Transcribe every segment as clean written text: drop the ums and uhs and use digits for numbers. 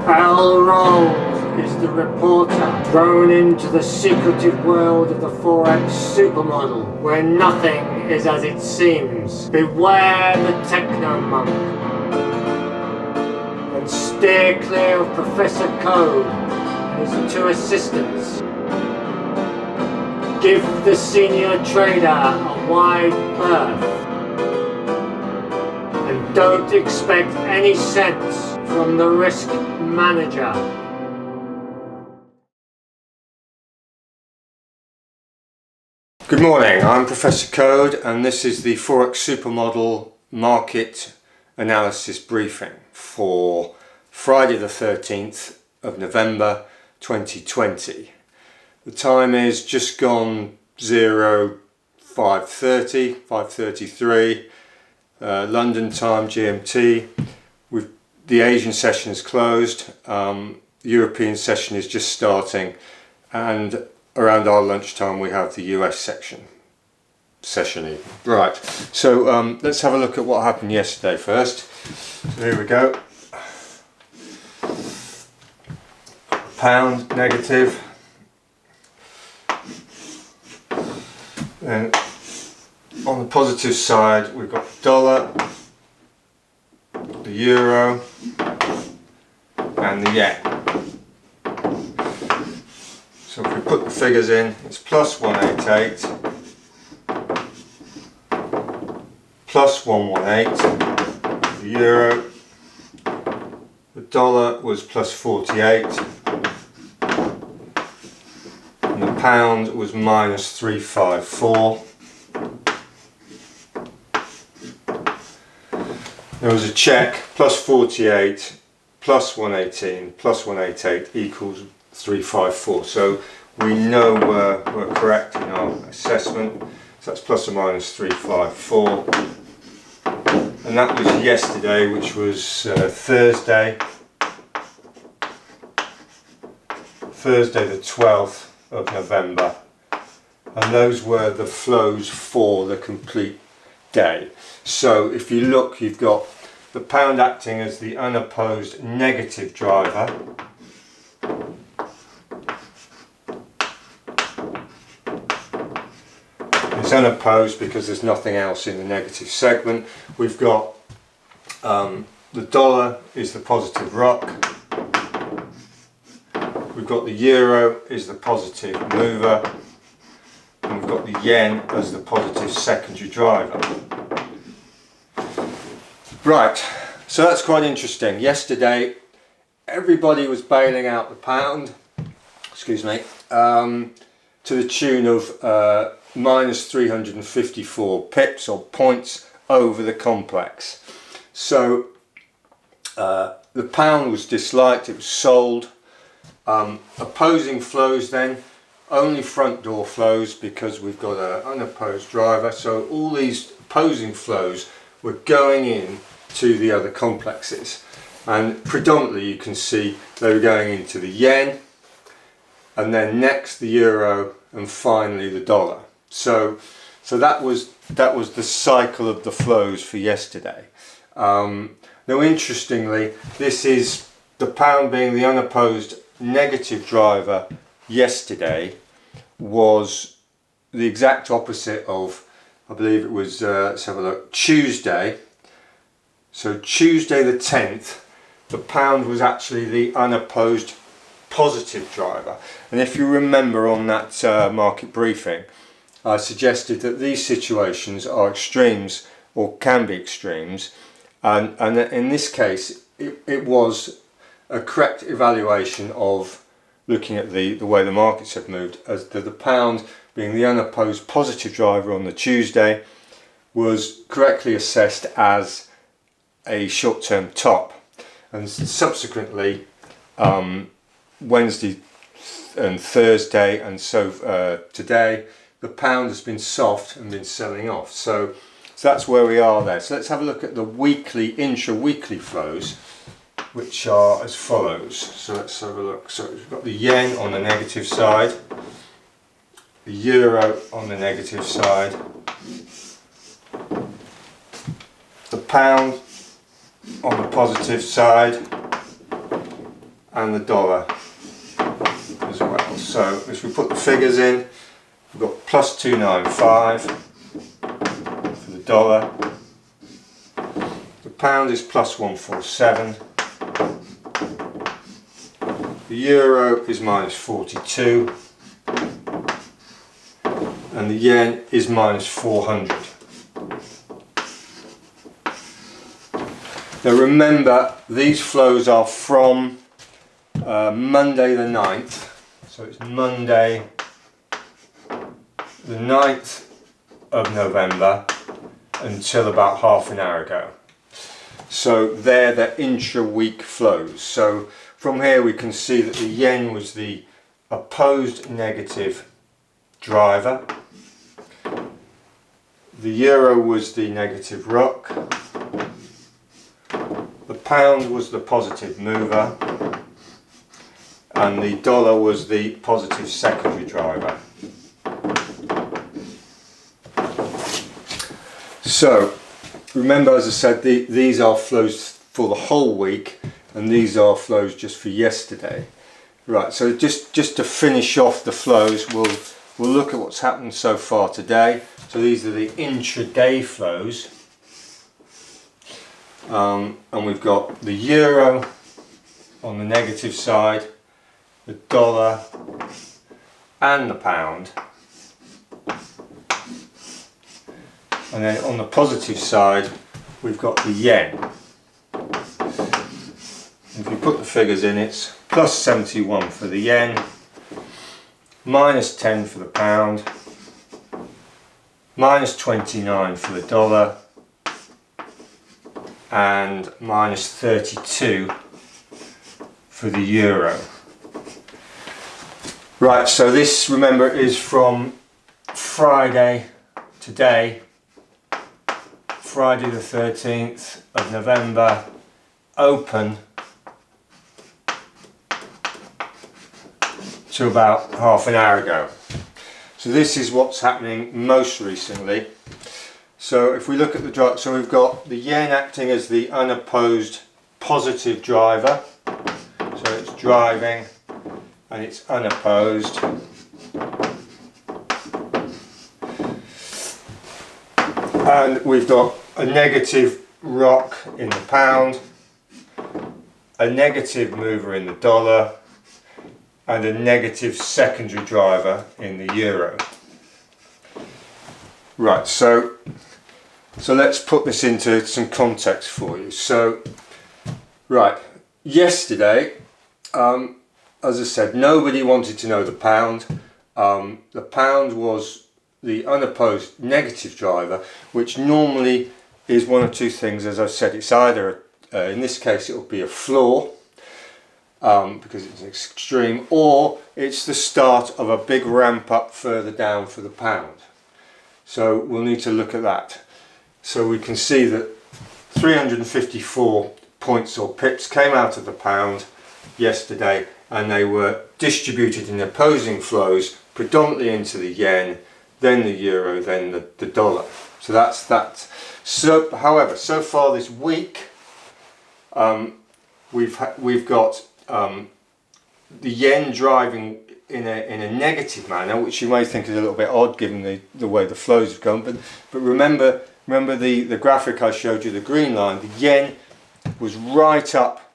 Barrel rolls is the reporter thrown into the secretive world of the Forex Super Model, where nothing is as it seems. Beware the techno-monk, and steer clear of Professor Code and his two assistants. Give the senior trader a wide berth, and don't expect any sense from the risk manager. Good morning, I'm Professor Code and this is the Forex Super Model market analysis briefing for Friday the 13th of November 2020. The time is just gone 5:33 London time GMT. The Asian session is closed, the European session is just starting, and around our lunchtime we have the US session even. Right, so let's have a look at what happened yesterday first. So here we go. Pound negative, and on the positive side we've got dollar, the euro and the yen. So if we put the figures in, it's plus 188, plus 118, the euro, the dollar was plus 48, and the pound was minus 354. There was a check, plus 48, plus 118, plus 188 equals 354. So we know we're correct in our assessment. So that's plus or minus 354. And that was yesterday, which was Thursday the 12th of November. And those were the flows for the complete day. So if you look, you've got the pound acting as the unopposed negative driver. It's unopposed because there's nothing else in the negative segment. We've got the dollar is the positive rock. We've got the euro is the positive mover. And we've got the yen as the positive secondary driver. Right, so that's quite interesting. Yesterday everybody was bailing out the pound, excuse me, to the tune of minus 354 pips or points over the complex. So the pound was disliked, it was sold. Opposing flows then, only front door flows because we've got an unopposed driver. So all these opposing flows were going in to the other complexes, and predominantly you can see they were going into the yen, and then next the euro, and finally the dollar. So that was the cycle of the flows for yesterday. Now interestingly, this is the pound being the unopposed negative driver. Yesterday was the exact opposite of, I believe it was, let's have a look, Tuesday. So Tuesday the 10th, the pound was actually the unopposed positive driver. And if you remember on that market briefing, I suggested that these situations are extremes, or can be extremes, and in this case it was a correct evaluation of looking at the way the markets have moved, as the pound being the unopposed positive driver on the Tuesday was correctly assessed as a short-term top, and subsequently Wednesday and Thursday and so today the pound has been soft and been selling off. So that's where we are there. So let's have a look at the weekly, intra-weekly flows, which are as follows. So let's have a look. So we've got the yen on the negative side, the euro on the negative side, the pound on the positive side, and the dollar as well. So if we put the figures in, we've got plus 295 for the dollar. The pound is plus 147. The euro is minus 42. And the yen is minus 400. Now remember, these flows are from Monday the 9th. So it's Monday the 9th of November until about half an hour ago. So they're the intra-week flows. So from here we can see that the yen was the opposed negative driver. The euro was the negative rock. The pound was the positive mover. And the dollar was the positive secondary driver. So remember, as I said, these are flows for the whole week, and these are flows just for yesterday. Right, so just to finish off the flows, we'll look at what's happened so far today. So these are the intraday flows. And we've got the euro on the negative side, the dollar and the pound. And then on the positive side, we've got the yen. If you put the figures in, it's plus 71 for the yen, minus 10 for the pound, minus 29 for the dollar, and minus 32 for the euro. Right, so this, remember, is from Friday, today, Friday the 13th of November, open to about half an hour ago. So this is what's happening most recently. So if we look at the drive, so we've got the yen acting as the unopposed positive driver. So it's driving and it's unopposed. And we've got a negative rock in the pound, a negative mover in the dollar, and a negative secondary driver in the euro. Right, so let's put this into some context for you. So, right, yesterday, as I said, nobody wanted to know the pound. The pound was the unopposed negative driver, which normally is one of two things. As I've said, it's either, in this case, it will be a floor, because it's an extreme, or it's the start of a big ramp up further down for the pound. So we'll need to look at that. So we can see that 354 points or pips came out of the pound yesterday, and they were distributed in opposing flows, predominantly into the yen, then the euro, then the dollar. So that's that. So, however, so far this week, we've got the yen driving in a negative manner, which you may think is a little bit odd given the way the flows have gone. But remember the graphic I showed you, the green line. The yen was right up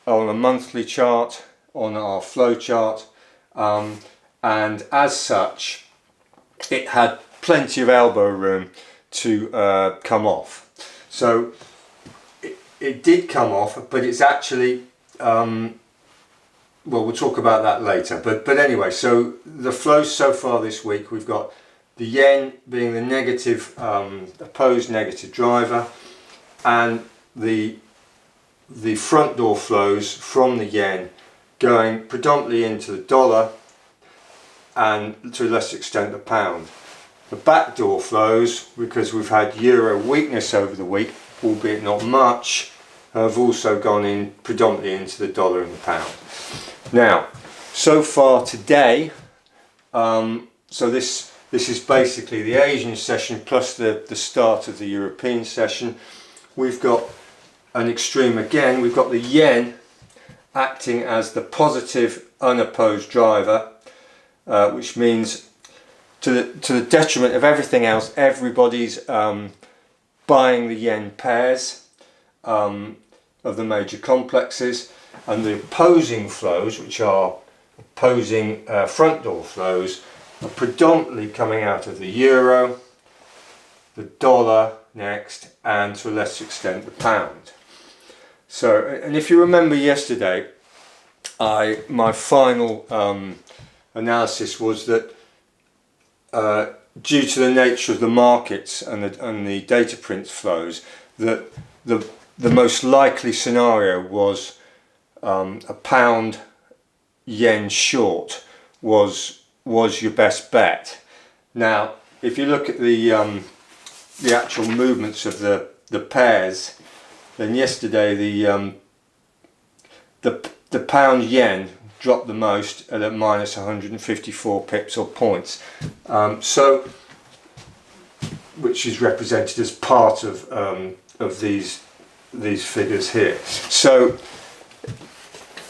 on a monthly chart, on our flow chart, and as such, it had plenty of elbow room to come off. So it did come off, but it's actually, well, we'll talk about that later. But anyway, so the flows so far this week, we've got the yen being the negative, opposed negative driver, and the front door flows from the yen going predominantly into the dollar and to a lesser extent the pound. The back door flows, because we've had euro weakness over the week, albeit not much, have also gone in predominantly into the dollar and the pound. Now, so far today, so this is basically the Asian session plus the start of the European session. We've got an extreme again. We've got the yen acting as the positive unopposed driver, which means to the detriment of everything else, everybody's buying the yen pairs of the major complexes, and the opposing flows, which are opposing front door flows, are predominantly coming out of the euro, the dollar next, and to a lesser extent the pound. So, and if you remember yesterday, my final analysis was that due to the nature of the markets and the data prints flows, that the most likely scenario was a pound yen short was your best bet. Now, if you look at the actual movements of the pairs, then yesterday the pound yen dropped the most at minus 154 pips or points, so which is represented as part of these figures here. So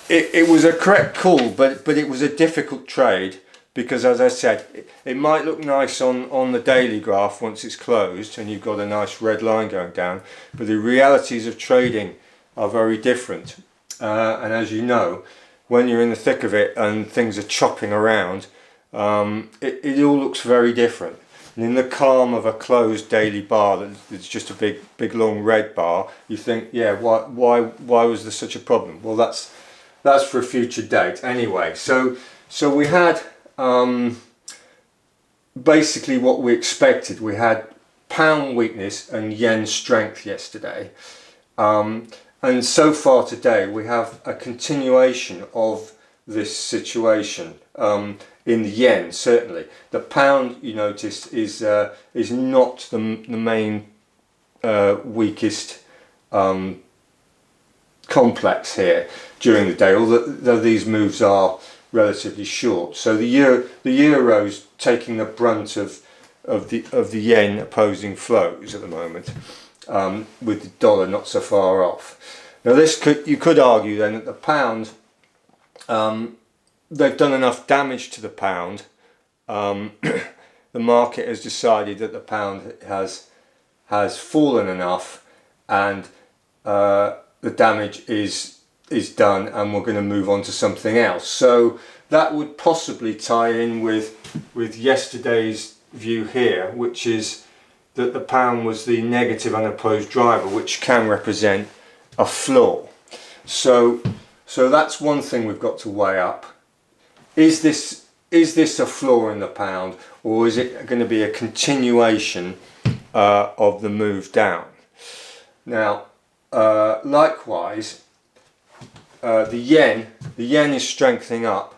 it was a correct call, but it was a difficult trade, because, as I said, it might look nice on the daily graph once it's closed and you've got a nice red line going down, but the realities of trading are very different. And as you know, when you're in the thick of it and things are chopping around, it all looks very different. And in the calm of a closed daily bar that's just a big long red bar, you think, yeah, why was there such a problem? Well, that's for a future date anyway. So we had basically what we expected. We had pound weakness and yen strength yesterday, and so far today we have a continuation of this situation in the yen. Certainly the pound, you notice, is not the main weakest complex here during the day, although these moves are relatively short. So the euro's taking the brunt of the yen opposing flows at the moment, with the dollar not so far off. Now you could argue then that the pound, they've done enough damage to the pound. The market has decided that the pound has fallen enough, and the damage is done, and we're going to move on to something else. So that would possibly tie in with yesterday's view here, which is that the pound was the negative unopposed driver, which can represent a floor. So that's one thing we've got to weigh up. Is this a floor in the pound, or is it going to be a continuation of the move down? Now, likewise, the yen is strengthening up,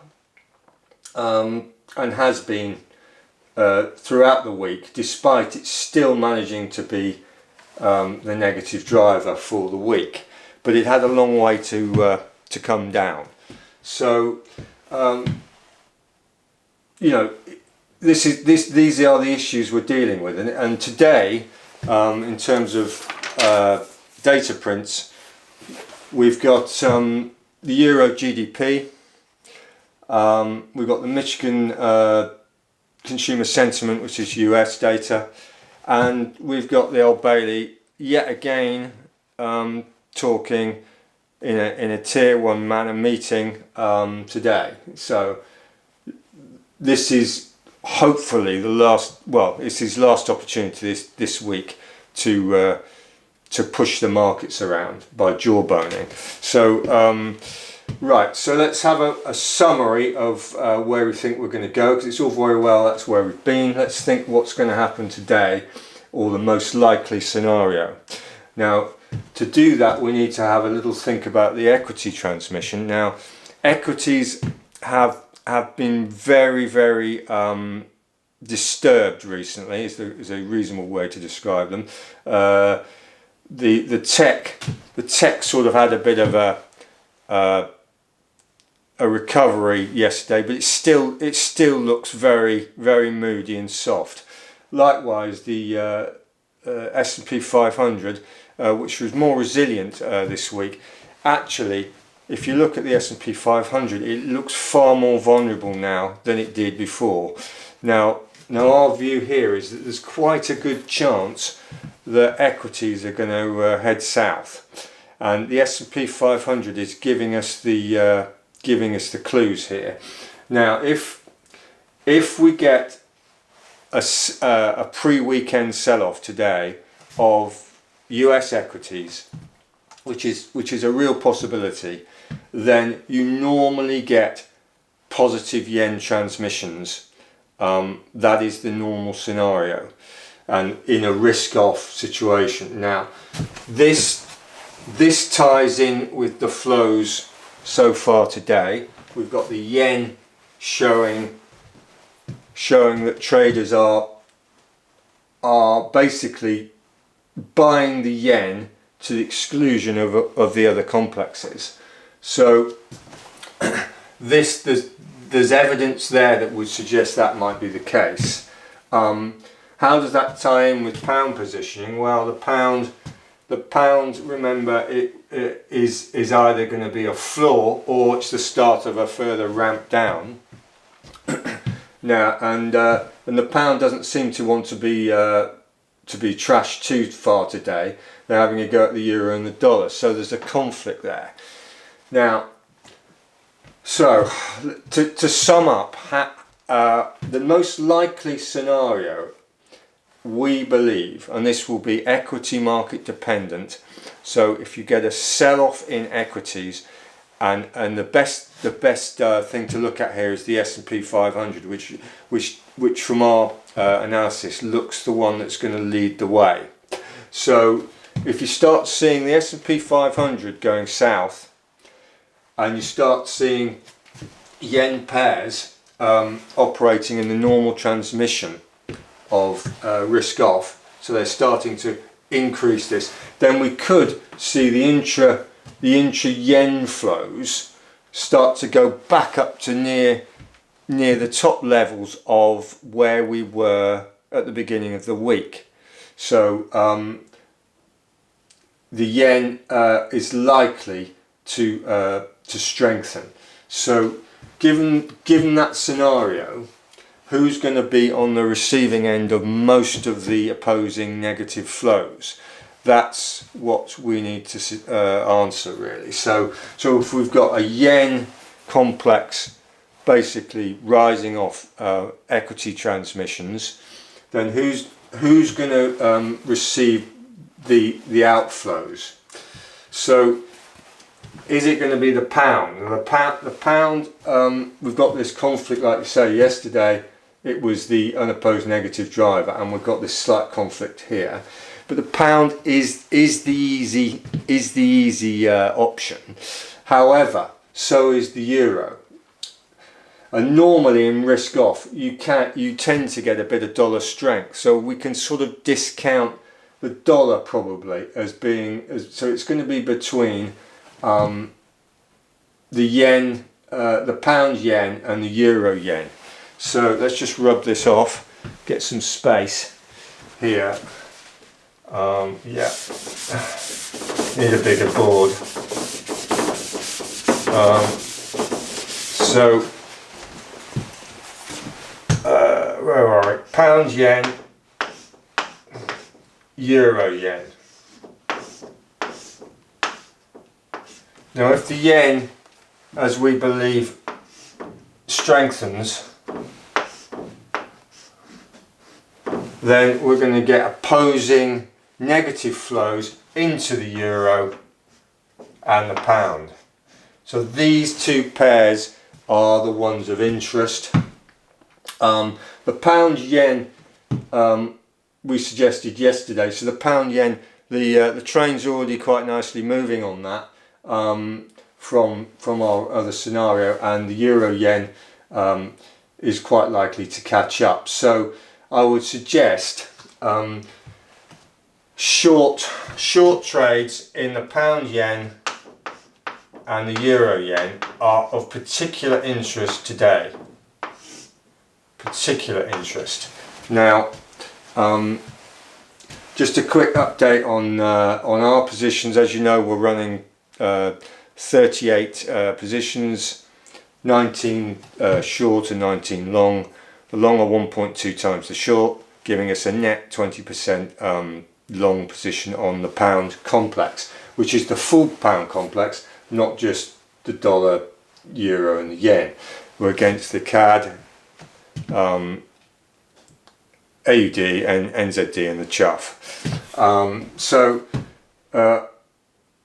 and has been throughout the week, despite it still managing to be the negative driver for the week. But it had a long way to come down. So you know, these are the issues we're dealing with, and today, in terms of data prints, we've got the Euro GDP, we've got the Michigan consumer sentiment, which is US data, and we've got the Old Bailey yet again talking in a tier 1 manner meeting today. So this is hopefully the last, well, it's his last opportunity this week to push the markets around by jawboning. So right, so let's have a summary of where we think we're going to go, because it's all very well, that's where we've been. Let's think what's going to happen today, or the most likely scenario. Now, to do that, we need to have a little think about the equity transmission. Now, equities have been very disturbed recently, is a reasonable way to describe them. The tech sort of had a bit of a recovery yesterday, but it still looks very moody and soft. Likewise, the S&P 500, which was more resilient this week, actually if you look at the S&P 500, it looks far more vulnerable now than it did before. Now our view here is that there's quite a good chance that equities are going to head south, and the S&P 500 is giving us the clues here. Now, if we get a pre-weekend sell-off today of US equities, which is a real possibility, then you normally get positive yen transmissions. That is the normal scenario, and in a risk-off situation. Now, this ties in with the flows so far today. We've got the yen showing that traders are basically buying the yen to the exclusion of the other complexes. So there's evidence there that would suggest that might be the case. How does that tie in with pound positioning? Well, the pound, remember, it is either going to be a floor or it's the start of a further ramp down. Now, and the pound doesn't seem to want to be trashed too far today. They're having a go at the euro and the dollar, so there's a conflict there. Now, so to sum up, the most likely scenario, we believe, and this will be equity market dependent, so if you get a sell-off in equities, and the best thing to look at here is the S&P 500, which from our analysis looks the one that's going to lead the way. So if you start seeing the S&P 500 going south, and you start seeing yen pairs operating in the normal transmission of risk off, so they're starting to increase this, then we could see the intra yen flows start to go back up to near the top levels of where we were at the beginning of the week. So the yen is likely to strengthen. So given that scenario, who's going to be on the receiving end of most of the opposing negative flows? That's what we need to answer, really. So if we've got a yen complex basically rising off equity transmissions, then who's going to receive the outflows? So is it going to be the pound? The pound, we've got this conflict, like you say. Yesterday it was the unopposed negative driver, and we've got this slight conflict here. But the pound is the easy option. However, so is the euro. And normally in risk off, you tend to get a bit of dollar strength. So we can sort of discount the dollar probably as being, so it's going to be between the yen, the pound yen and the euro yen. So let's just rub this off, get some space here. Yeah, need a bigger board. So where are we? Pound yen, euro yen. Now, if the yen, as we believe, strengthens, then we're going to get opposing negative flows into the euro and the pound. So these two pairs are the ones of interest. The pound yen we suggested yesterday. So the pound yen, the train's already quite nicely moving on that from our other scenario, and the euro yen is quite likely to catch up. So I would suggest short trades in the pound yen and the euro yen are of particular interest today. Particular interest. Now, just a quick update on our positions. As you know, we're running 38 positions, 19 short and 19 long. The long are 1.2 times the short, giving us a net 20% long position on the pound complex, which is the full pound complex, not just the dollar, euro and the yen. We're against the CAD, AUD and NZD and the chuff.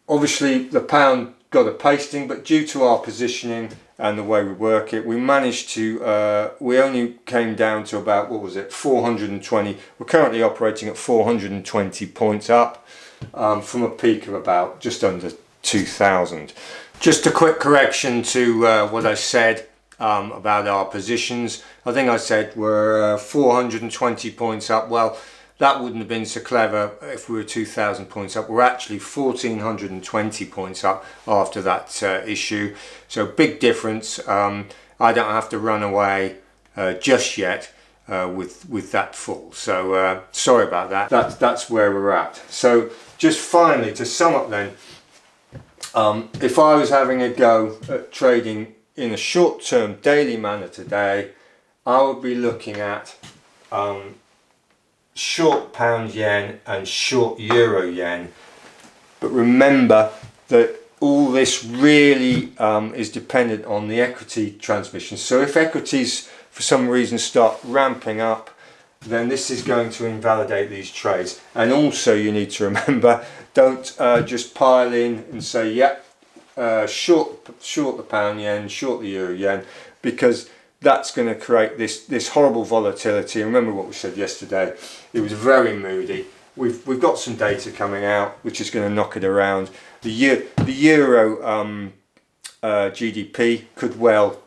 Obviously the pound got a pasting, but due to our positioning and the way we work it, we managed to, we only came down to about, what was it, 420. We're currently operating at 420 points up from a peak of about just under 2,000. Just a quick correction to what I said about our positions. I think I said we're 420 points up. Well, that wouldn't have been so clever if we were 2,000 points up. We're actually 1,420 points up after that issue. So big difference. I don't have to run away just yet with that fall. So sorry about that. That's where we're at. So just finally to sum up then, if I was having a go at trading in a short-term daily manner today, I would be looking at short pound yen and short euro yen. But remember that all this really is dependent on the equity transmission. So if equities for some reason start ramping up, then this is going to invalidate these trades. And also you need to remember, don't just pile in and say, yep, short the pound yen, short the euro yen, because that's going to create this horrible volatility. And remember what we said yesterday, it was very moody. We've got some data coming out which is going to knock it around. The euro GDP could well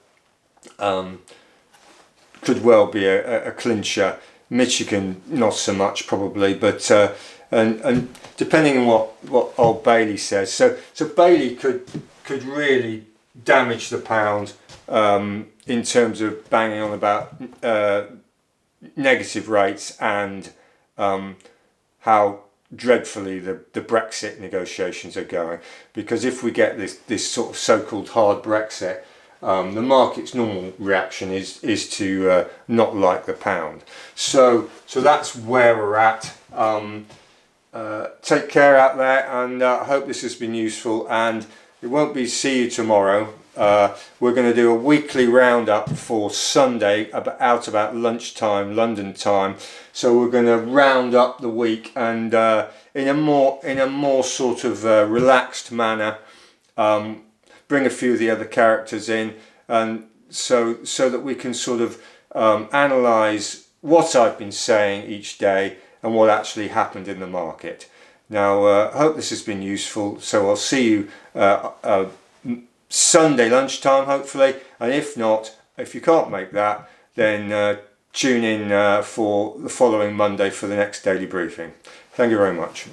be a clincher. Michigan not so much probably, but and depending on what old Bailey says. So Bailey could really damage the pound in terms of banging on about negative rates and how dreadfully the Brexit negotiations are going. Because if we get this sort of so-called hard Brexit, the market's normal reaction is to not like the pound. So that's where we're at. Take care out there, and I hope this has been useful. And it won't be see you tomorrow. We're going to do a weekly roundup for Sunday about lunchtime London time. So we're going to round up the week and in a more sort of relaxed manner. Bring a few of the other characters in, and so that we can sort of analyse what I've been saying each day and what actually happened in the market. Now, I hope this has been useful. So I'll see you Sunday lunchtime, hopefully. And if not, if you can't make that, then tune in for the following Monday for the next daily briefing. Thank you very much.